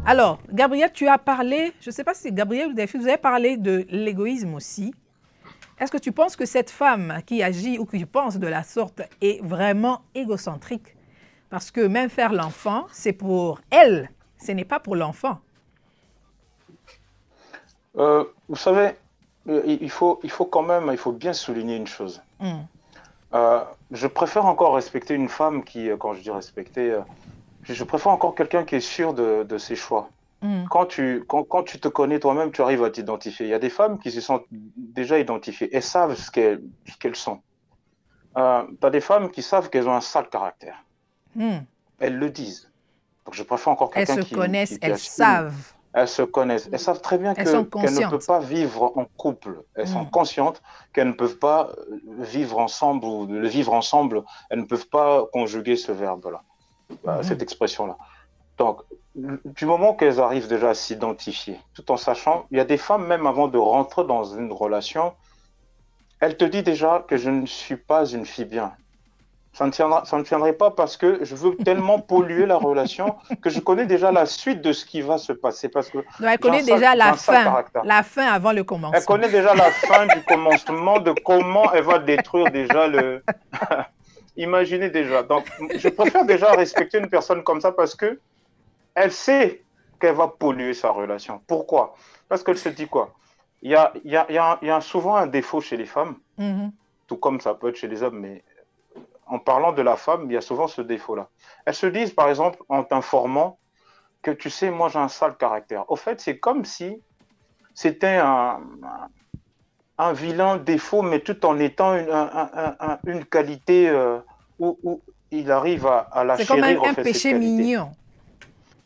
Alors, Gabriel, tu as parlé, je ne sais pas si Gabriel ou Delphine, vous avez parlé de l'égoïsme aussi. Est-ce que tu penses que cette femme qui agit ou qui pense de la sorte est vraiment égocentrique? Parce que même faire l'enfant, c'est pour elle, ce n'est pas pour l'enfant. Vous savez, il faut quand même, il faut bien souligner une chose. Mm, Je préfère encore respecter une femme qui, quand je dis respecter, je préfère encore quelqu'un qui est sûr de ses choix. mm, Quand tu te connais toi-même, tu arrives à t'identifier. Il y a des femmes qui se sont déjà identifiées et savent ce qu'elles sont. Tu as des femmes qui savent qu'elles ont un sale caractère. mm. Elles le disent. Donc je préfère encore Elles quelqu'un se connaissent, qui elles assume. savent, Elles se connaissent. Elles savent très bien elles sont qu'elles ne peuvent conscientes. pas vivre en couple. Elles sont Mm, conscientes qu'elles ne peuvent pas vivre ensemble ou le vivre ensemble. Elles ne peuvent pas conjuguer ce verbe-là, cette mhm. expression-là. Donc, du moment qu'elles arrivent déjà à s'identifier, tout en sachant, il y a des femmes, même avant de rentrer dans une relation, elles te disent déjà que je ne suis pas une fille bien. Ça ne tiendrait pas parce que je veux tellement polluer la relation que je connais déjà la suite de ce qui va se passer parce que Donc, elle connaît déjà j'ai un sale caractère. la fin avant le Elle commencement. connaît déjà la fin du commencement, de comment elle va détruire déjà le... Imaginez déjà. Donc, je préfère déjà respecter une personne comme ça parce que elle sait qu'elle va polluer sa relation. Pourquoi? Parce qu'elle se dit quoi? Il y a souvent un défaut chez les femmes, Mhm. tout comme ça peut être chez les hommes, mais en parlant de la femme, il y a souvent ce défaut-là. Elles se disent, par exemple, en t'informant que tu sais, moi j'ai un sale caractère. Au fait, c'est comme si c'était un vilain défaut, mais tout en étant une qualité où il arrive à la C'est comme chérir, au un fait, cette péché qualité. mignon.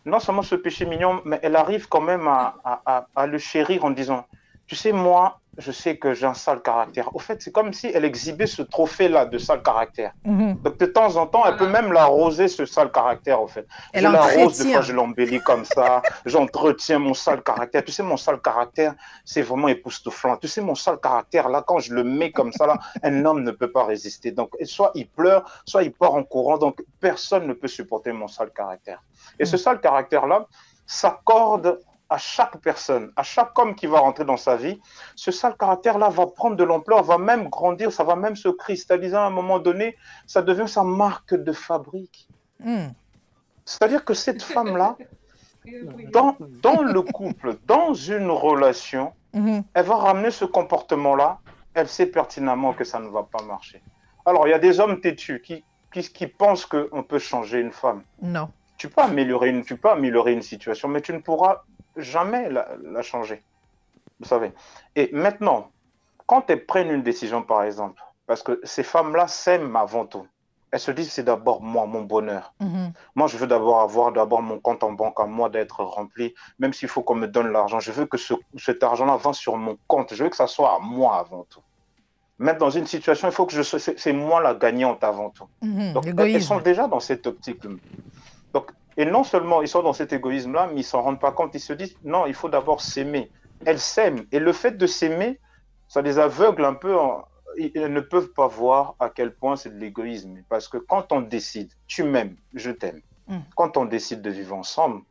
Non seulement ce péché mignon, mais elle arrive quand même à le chérir en disant, tu sais, moi, je sais que j'ai un sale caractère. Au fait, c'est comme si elle exhibait ce trophée-là de sale caractère. Mhm. Donc, de temps en temps, elle peut même l'arroser, ce sale caractère, au fait. Elle Je l'arrose, des fois, entretient. je l'embellis comme ça, j'entretiens mon sale caractère. Tu sais, mon sale caractère, c'est vraiment époustouflant. Tu sais, mon sale caractère, là, quand je le mets comme ça, là, un homme ne peut pas résister. Donc, soit il pleure, soit il part en courant. Donc, personne ne peut supporter mon sale caractère. Et ce Mm. sale caractère-là s'accorde à chaque personne, à chaque homme qui va rentrer dans sa vie. Ce sale caractère-là va prendre de l'ampleur, va même grandir, ça va même se cristalliser à un moment donné, ça devient sa marque de fabrique. Mm. C'est-à-dire que cette femme-là, dans le couple, dans une relation, Mhm. elle va ramener ce comportement-là, elle sait pertinemment que ça ne va pas marcher. Alors, il y a des hommes têtus qui pensent qu'on peut changer une femme. Non. Tu peux améliorer une situation, mais tu ne pourras jamais la changer. Vous savez. Et maintenant, quand elles prennent une décision, par exemple, parce que ces femmes-là s'aiment avant tout, elles se disent c'est d'abord moi, mon bonheur. Mhm. Moi, je veux d'abord avoir d'abord mon compte en banque à moi d'être rempli, même s'il faut qu'on me donne l'argent. Je veux que cet argent-là va sur mon compte. Je veux que ça soit à moi avant tout. Même dans une situation, il faut que c'est moi la gagnante avant tout. Mhm. Donc, elles sont L'égoïsme. déjà dans cette optique. Donc, et non seulement ils sont dans cet égoïsme-là, mais ils ne s'en rendent pas compte. Ils se disent, non, il faut d'abord s'aimer. Elles s'aiment. Et le fait de s'aimer, ça les aveugle un peu. Ils ne peuvent pas voir à quel point c'est de l'égoïsme. Parce que quand on décide, tu m'aimes, je t'aime. Mm. Quand on décide de vivre ensemble,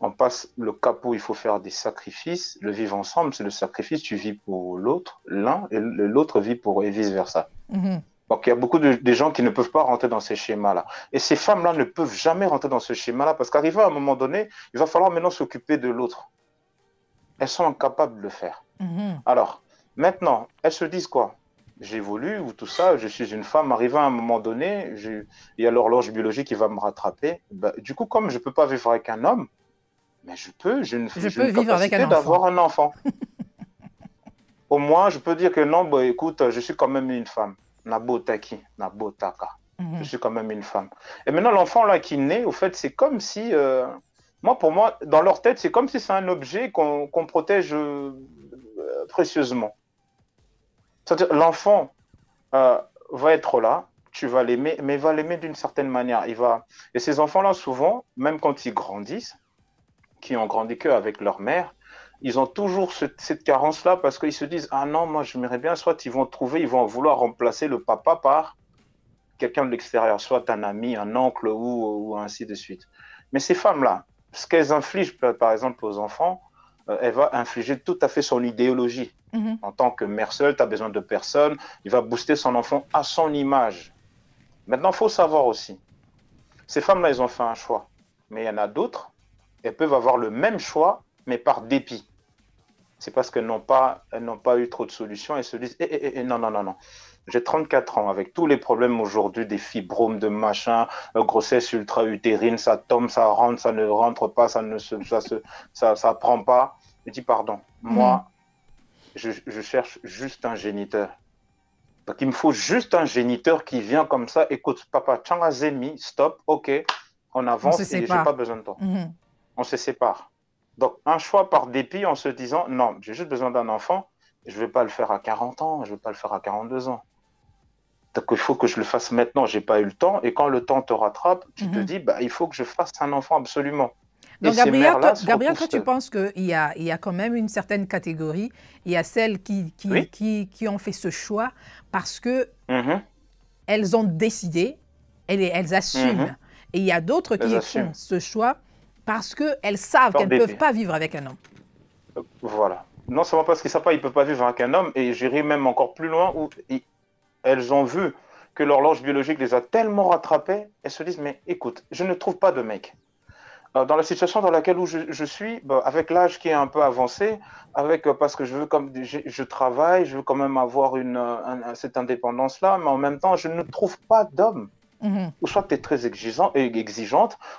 on passe le cap où il faut faire des sacrifices. Le vivre ensemble, c'est le sacrifice. Tu vis pour l'autre, l'un, et l'autre vit pour et vice-versa. Mhm. Donc, il y a beaucoup de gens qui ne peuvent pas rentrer dans ces schémas-là. Et ces femmes-là ne peuvent jamais rentrer dans ce schéma-là parce qu'arrivé à un moment donné, il va falloir maintenant s'occuper de l'autre. Elles sont incapables de le faire. Mhm. Alors, maintenant, elles se disent quoi? J'évolue ou tout ça, je suis une femme. Arrivé à un moment donné, il y a l'horloge biologique qui va me rattraper. Ben, du coup, comme je ne peux pas vivre avec un homme, mais Je j'ai peux une vivre avec un capacité enfant. d'avoir un enfant. Au moins, je peux dire que non, bah, écoute, je suis quand même une femme. Nabotaki, Nabotaka. Je Mhm. suis quand même une femme. Et maintenant, l'enfant là qui naît, au fait, c'est comme si, moi, pour moi, dans leur tête, c'est comme si c'est un objet qu'on protège précieusement. C'est-à-dire, l'enfant va être là, tu vas l'aimer, mais il va l'aimer d'une certaine manière. Et ces enfants-là, souvent, même quand ils grandissent, qui ont grandi qu'avec leur mère, ils ont toujours cette carence-là parce qu'ils se disent, ah non, moi j'aimerais bien, soit ils vont vouloir remplacer le papa par quelqu'un de l'extérieur, soit un ami, un oncle ou ainsi de suite. Mais ces femmes-là, ce qu'elles infligent, par exemple, aux enfants, elle va infliger tout à fait son idéologie. En tant que mère seule, tu as besoin de personne. Il va booster son enfant à son image. Maintenant, il faut savoir aussi, ces femmes-là, elles ont fait un choix. Mais il y en a d'autres, elles peuvent avoir le même choix, mais par dépit. C'est parce qu'elles n'ont pas eu trop de solutions. Elles se disent, non, non, non, non. J'ai 34 ans, avec tous les problèmes aujourd'hui, des fibromes, de machin, grossesse ultra-utérine, ça tombe, ça rentre, ça ne rentre pas, ça prend pas. Je dis, pardon, moi, je cherche juste un géniteur. Donc, il me faut juste un géniteur qui vient comme ça. Écoute, papa, Zemi, stop, ok, on avance et j'ai pas besoin de toi. On se sépare. Donc, un choix par dépit en se disant, non, j'ai juste besoin d'un enfant, je ne vais pas le faire à 40 ans, je ne vais pas le faire à 42 ans. Donc, il faut que je le fasse maintenant, je n'ai pas eu le temps. Et quand le temps te rattrape, tu te dis, bah, il faut que je fasse un enfant absolument. Donc, Gabriel, toi, tu penses qu'il y a quand même une certaine catégorie, il y a celles qui ont fait ce choix parce que elles ont décidé, elles assument. Et il y a d'autres qui font ce choix parce qu'elles savent qu'elles ne peuvent pas vivre avec un homme. Voilà. Non seulement parce qu'ils ne savent pas, ils ne peuvent pas vivre avec un homme, et j'irai même encore plus loin, où elles ont vu que l'horloge biologique les a tellement rattrapées, elles se disent, mais écoute, je ne trouve pas de mec. Dans la situation dans laquelle je suis, avec l'âge qui est un peu avancé, parce que je travaille, je veux quand même avoir cette indépendance-là, mais en même temps, je ne trouve pas d'homme. Ou soit tu es très exigeante,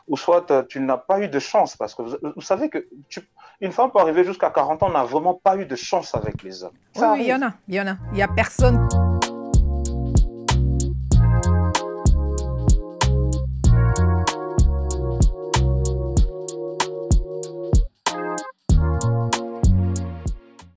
ou soit tu n'as pas eu de chance. Parce que vous savez qu'une femme peut arriver jusqu'à 40 ans, n'a vraiment pas eu de chance avec les hommes. Oui, il y en a. Il y a personne